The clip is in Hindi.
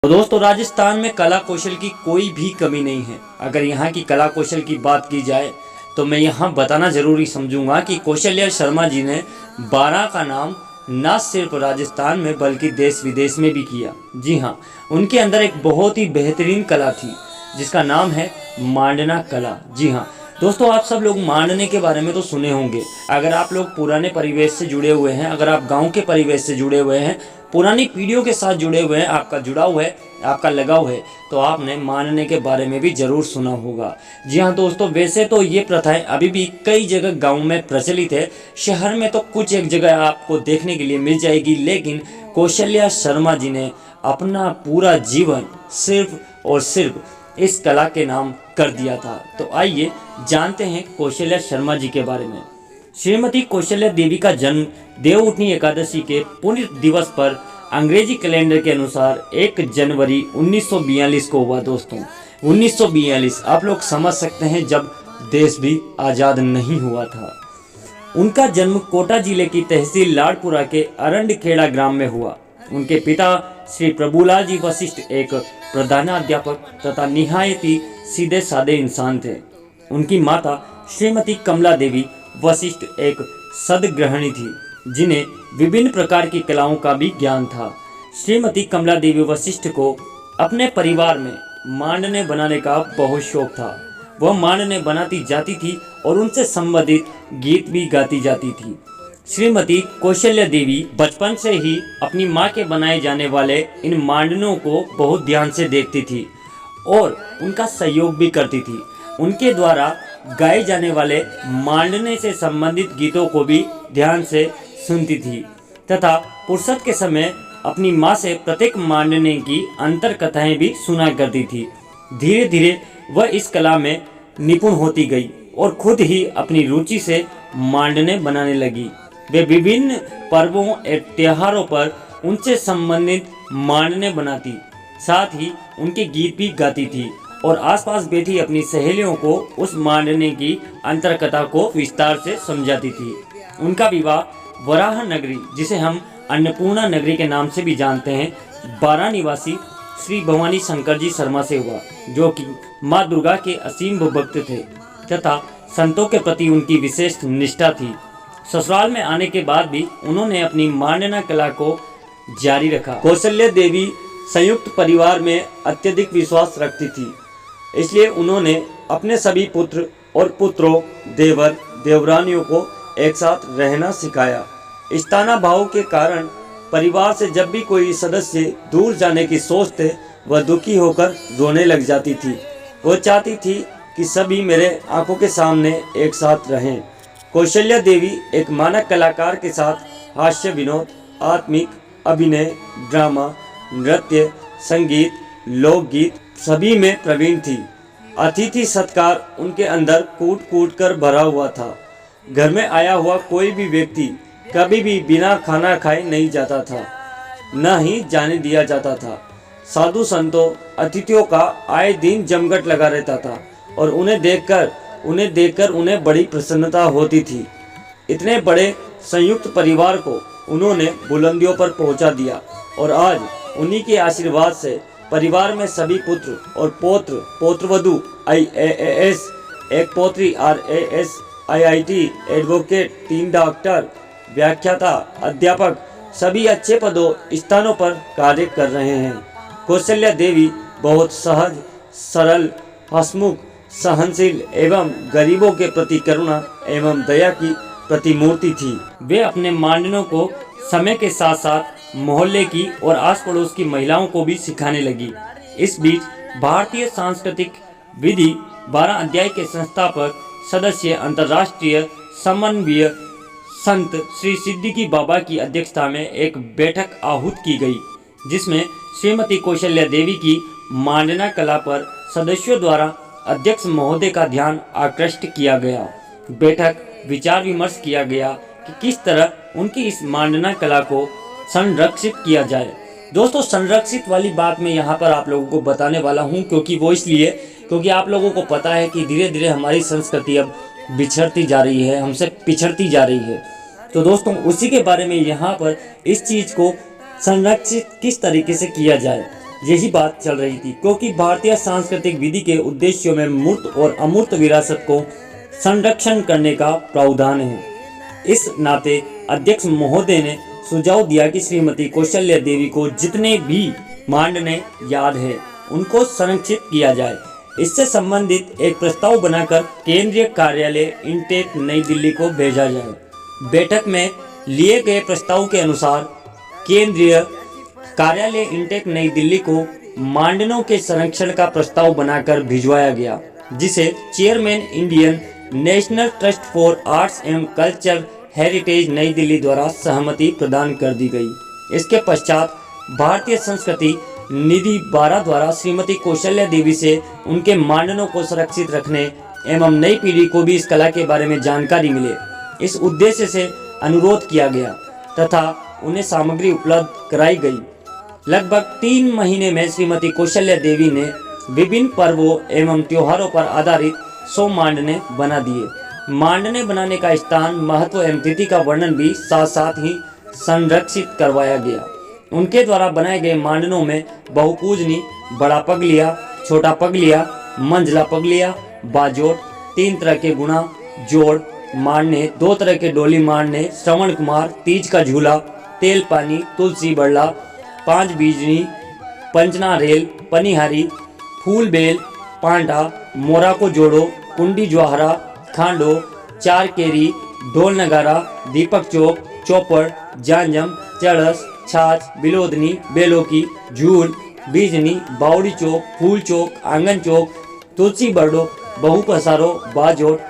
तो दोस्तों, राजस्थान में कला कौशल की कोई भी कमी नहीं है। अगर यहाँ की कला कौशल की बात की जाए तो मैं यहाँ बताना ज़रूरी समझूंगा कि कौशल्या शर्मा जी ने 12 का नाम न सिर्फ राजस्थान में बल्कि देश विदेश में भी किया। जी हाँ, उनके अंदर एक बहुत ही बेहतरीन कला थी जिसका नाम है मांडना कला। जी हाँ दोस्तों, आप सब लोग मांडने के बारे में तो सुने होंगे। अगर आप लोग पुराने परिवेश से जुड़े हुए हैं, अगर आप गांव के परिवेश से जुड़े हुए हैं, पुरानी पीढ़ियों के साथ जुड़े हुए हैं, आपका जुड़ाव है, आपका लगाव है, तो आपने मांडने के बारे में भी ज़रूर सुना होगा। जी हाँ दोस्तों, वैसे तो ये प्रथाएं अभी भी कई जगह गांव में प्रचलित है। शहर में तो कुछ एक जगह आपको देखने के लिए मिल जाएगी, लेकिन कौशल्या शर्मा जी ने अपना पूरा जीवन सिर्फ और सिर्फ इस कला के नाम कर दिया था। तो आइए जानते हैं कौशल्या शर्मा जी के बारे में। श्रीमती कौशल्या देवी का जन्म देवउठनी एकादशी के पुण्य दिवस पर अंग्रेजी कैलेंडर के अनुसार 1 जनवरी 1942 को हुआ। दोस्तों 1942, आप लोग समझ सकते हैं जब देश भी आज़ाद नहीं हुआ था। उनका जन्म कोटा जिले की तहसील लाड़पुरा के अरंडखेड़ा ग्राम में हुआ। उनके पिता श्री प्रभुलाल जी वशिष्ठ एक प्रधानाध्यापक तथा निहायत ही सीधे साधे इंसान थे। उनकी माता श्रीमती कमला देवी वशिष्ठ एक सदगृहिणी थी जिन्हें विभिन्न प्रकार की कलाओं का भी ज्ञान था। श्रीमती कमला देवी वशिष्ठ को अपने परिवार में मांडने बनाने का बहुत शौक था। वह मांडने बनाती जाती थी और उनसे संबंधित गीत भी गाती जाती थी। श्रीमती कौशल्या देवी बचपन से ही अपनी माँ के बनाए जाने वाले इन मांडनों को बहुत ध्यान से देखती थी और उनका सहयोग भी करती थी। उनके द्वारा गाए जाने वाले मांडने से संबंधित गीतों को भी ध्यान से सुनती थी तथा फुर्सत के समय अपनी माँ से प्रत्येक मांडने की अंतर कथाएं भी सुना करती थी। धीरे धीरे वह इस कला में निपुण होती गई और खुद ही अपनी रुचि से मांडने बनाने लगी। वे विभिन्न पर्वों और त्योहारों पर उनसे संबंधित मांडने बनाती, साथ ही उनके गीत भी गाती थी और आसपास बैठी अपनी सहेलियों को उस मांडने की अंतरकथा को विस्तार से समझाती थी। उनका विवाह वराह नगरी, जिसे हम अन्नपूर्णा नगरी के नाम से भी जानते हैं, 12 निवासी श्री भवानी शंकर जी शर्मा से हुआ, जो कि माँ दुर्गा के असीम भक्त थे तथा संतों के प्रति उनकी विशेष निष्ठा थी। ससुराल में आने के बाद भी उन्होंने अपनी मांडना कला को जारी रखा। कौशल्या देवी संयुक्त परिवार में अत्यधिक विश्वास रखती थी, इसलिए उन्होंने अपने सभी पुत्र और पुत्रों, देवर देवरानियों को एक साथ रहना सिखाया। इस्ताना भाव के कारण परिवार से जब भी कोई सदस्य दूर जाने की सोचते, वह दुखी होकर रोने लग जाती थी। वह चाहती थी कि सभी मेरे आंखों के सामने एक साथ रहें। कौशल्या देवी एक मानक कलाकार के साथ हास्य विनोद, आत्मिक अभिनय, ड्रामा, नृत्य, संगीत, लोकगीत सभी में प्रवीण थी। अतिथि सत्कार उनके अंदर कूट कूट कर भरा हुआ था। घर में आया हुआ कोई भी व्यक्ति कभी भी बिना खाना खाए नहीं जाता था, न ही जाने दिया जाता था। साधु संतों अतिथियों का आए दिन जमघट लगा रहता था और उन्हें देखकर उन्हें बड़ी प्रसन्नता होती थी। इतने बड़े संयुक्त परिवार को उन्होंने बुलंदियों पर पहुंचा दिया और आज उन्हीं के आशीर्वाद से परिवार में सभी पुत्र और पौत्रवधू IAS, एक पौत्री RAS, IIT, एडवोकेट, 3 डॉक्टर, व्याख्याता, अध्यापक सभी अच्छे पदों स्थानों पर कार्य कर रहे हैं। कौशल्या देवी बहुत सहज, सरल, हंसमुख, सहनशील एवं गरीबों के प्रति करुणा एवं दया की प्रतिमूर्ति थी। वे अपने मांडनों को समय के साथ साथ मोहल्ले की और आस पड़ोस की महिलाओं को भी सिखाने लगी। इस बीच भारतीय सांस्कृतिक विधि 12 अध्याय के संस्थापक सदस्य अंतर्राष्ट्रीय समन्वय संत श्री सिद्दीकी बाबा की अध्यक्षता में एक बैठक आहूत की गई, जिसमें श्रीमती कौशल्या देवी की मांडना कला पर सदस्यों द्वारा अध्यक्ष महोदय का ध्यान आकृष्ट किया गया। बैठक विचार विमर्श किया गया कि किस तरह उनकी इस मांडना कला को संरक्षित किया जाए। दोस्तों, संरक्षित वाली बात मैं यहाँ पर आप लोगों को बताने वाला हूँ, क्योंकि आप लोगों को पता है कि धीरे धीरे हमारी संस्कृति अब बिछड़ती जा रही है, हमसे पिछड़ती जा रही है। तो दोस्तों, उसी के बारे में यहाँ पर इस चीज़ को संरक्षित किस तरीके से किया जाए। यही बात चल रही थी, क्योंकि भारतीय सांस्कृतिक विधि के उद्देश्यों में मूर्त और अमूर्त विरासत को संरक्षण करने का प्रावधान है। इस नाते अध्यक्ष महोदय ने सुझाव दिया कि श्रीमती कौशल्या देवी को जितने भी मांडने याद है उनको संरक्षित किया जाए। इससे संबंधित एक प्रस्ताव बनाकर केंद्रीय कार्यालय इंटेक नई दिल्ली को भेजा जाए। बैठक में लिए गए प्रस्ताव के अनुसार केंद्रीय कार्यालय इंटेक नई दिल्ली को मांडनों के संरक्षण का प्रस्ताव बनाकर भिजवाया गया, जिसे chairman Indian national trust for arts and culture heritage नई दिल्ली द्वारा सहमति प्रदान कर दी गई। इसके पश्चात भारतीय संस्कृति निधि 12 द्वारा श्रीमती कौशल्या देवी से उनके मांडनों को सुरक्षित रखने एवं नई पीढ़ी को भी इस कला के बारे में जानकारी मिले, इस उद्देश्य से अनुरोध किया गया तथा उन्हें सामग्री उपलब्ध कराई गई। लगभग 3 महीने में श्रीमती कौशल्या देवी ने विभिन्न पर्वों एवं त्योहारों पर आधारित 100 मांडने बना दिए। मांडने बनाने का स्थान, महत्व एवं तिथि का वर्णन भी साथ साथ ही संरक्षित करवाया गया। उनके द्वारा बनाए गए मांडनों में बहुपूजनी, बड़ा पगलिया, छोटा पगलिया, मंझला पगलिया, बाजोट, 3 तरह के गुणा, जोड़ मांडने, 2 तरह के डोली मांडने, श्रवण कुमार, तीज का झूला, तेल पानी, तुलसी बड़ला, 5 बीजनी, पंचना रेल, पनिहारी, फूल बेल, पांडा, मोरा को जोड़ो, कुंडी ज्वाहरा, खांडो, 4 केरी, ढोल नगारा, दीपक चौक, चौपड़, जांजम, चढ़स, छाछ, बिलोदनी, बेलोकी, झूल, बीजनी, बावड़ी चौक, फूल चौक, आंगन चौक, तुलसी बरडो, बहु पसारो, बाजोट,